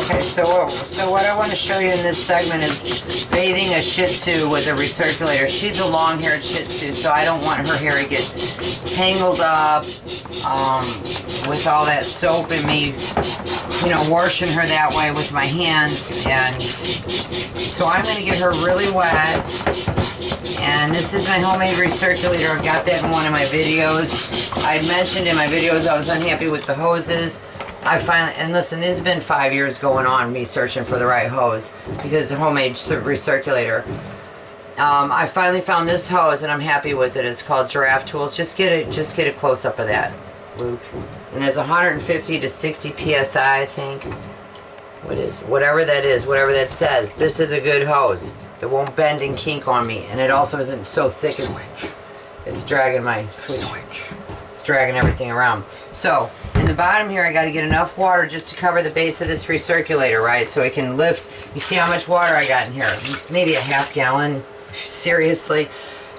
Okay, so what I want to show you in this segment is bathing a Shih Tzu with a recirculator. She's a long-haired Shih Tzu, so I don't want her hair to get tangled up with all that soap and me, you know, washing her that way with my hands. And so I'm going to get her really wet. And this is my homemade recirculator. I got that in one of my videos. I mentioned in my videos I was unhappy with the hoses. I finally, and listen, this has been 5 years going on, me searching for the right hose, because the homemade recirculator. I finally found this hose and I'm happy with it. It's called Giraffe Tools. Just get a close up of that, Luke. And that's 150 to 60 psi, I think. Whatever that is, whatever that says. This is a good hose. It won't bend and kink on me, and it also isn't so thick it's dragging my switch. It's dragging everything around. So in the bottom here, I got to get enough water just to cover the base of this recirculator, right? So it can lift. You see how much water I got in here? Maybe a half gallon. Seriously.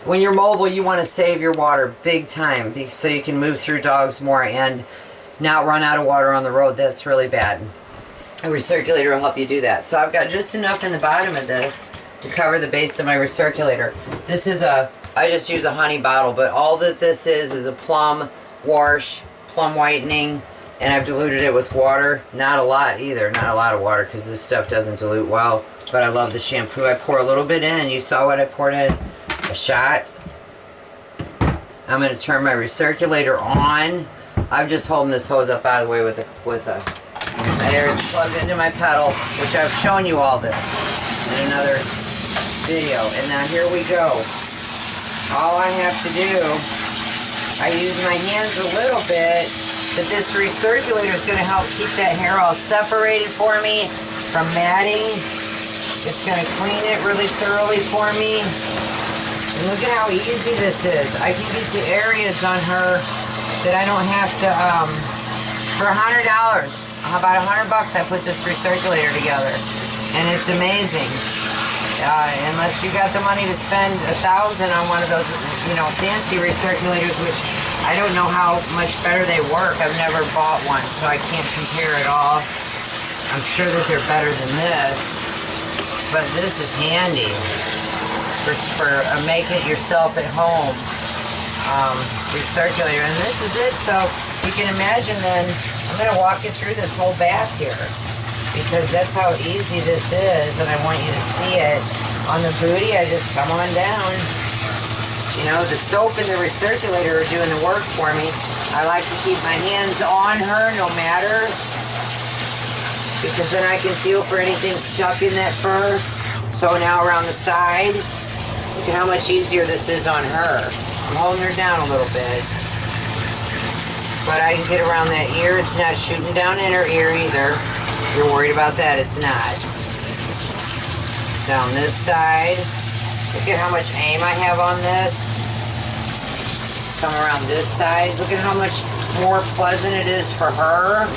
When you're mobile, you want to save your water big time so you can move through dogs more and not run out of water on the road. That's really bad. A recirculator will help you do that. So I've got just enough in the bottom of this to cover the base of my recirculator. This is I just use a honey bottle, but all that this is a plum wash, plum whitening, and I've diluted it with water. Not a lot either, not a lot of water, because this stuff doesn't dilute well, but I love the shampoo. I pour a little bit in. You saw what I poured in? A shot. I'm going to turn my recirculator on. I'm just holding this hose up out of the way with a there it's plugged into my pedal, which I've shown you all this in another video. And now here we go. All I have to do, I use my hands a little bit, but this recirculator is going to help keep that hair all separated for me from matting. It's going to clean it really thoroughly for me. And look at how easy this is. I can get to areas on her that I don't have to, for $100. About $100 I put this recirculator together. And it's amazing. Unless you got the money to spend $1,000 on one of those, you know, fancy recirculators, which I don't know how much better they work. I've never bought one, so I can't compare at all. I'm sure that they're better than this, but this is handy for make it yourself at home recirculator. And this is it, so you can imagine then, I'm going to walk you through this whole bath here, because that's how easy this is, and I want you to see it. On the booty, I just come on down. You know, the soap and the recirculator are doing the work for me. I like to keep my hands on her no matter, because then I can feel for anything stuck in that fur. So now around the side, look at how much easier this is on her. I'm holding her down a little bit, but I can get around that ear. It's not shooting down in her ear either. You're worried about that, it's not. Down this side. Look at how much aim I have on this. Come around this side. Look at how much more pleasant it is for her.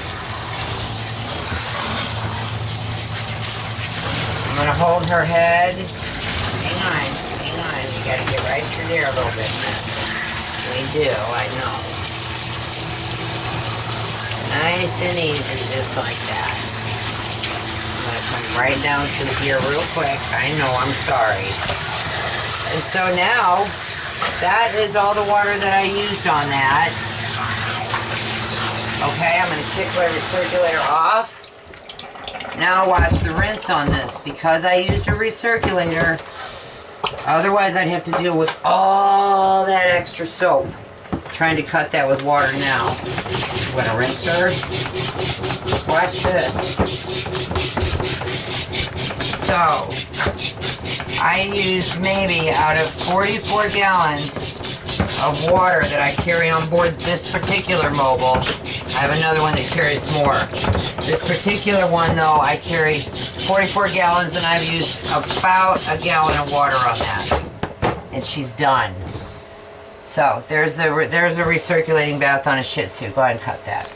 I'm going to hold her head. Hang on. You got to get right through there a little bit. We do, I know. Nice and easy, just like that. I'm going to come right down through here real quick. I know, I'm sorry. And so now, that is all the water that I used on that. Okay, I'm going to kick my recirculator off. Now watch the rinse on this. Because I used a recirculator, otherwise I'd have to deal with all that extra soap. Trying to cut that with water now. I'm going to rinse her. Watch this. So, I used maybe out of 44 gallons of water that I carry on board this particular mobile. I have another one that carries more. This particular one, though, I carry 44 gallons, and I've used about a gallon of water on that. And she's done. So, there's a recirculating bath on a Shih Tzu. Go ahead and cut that.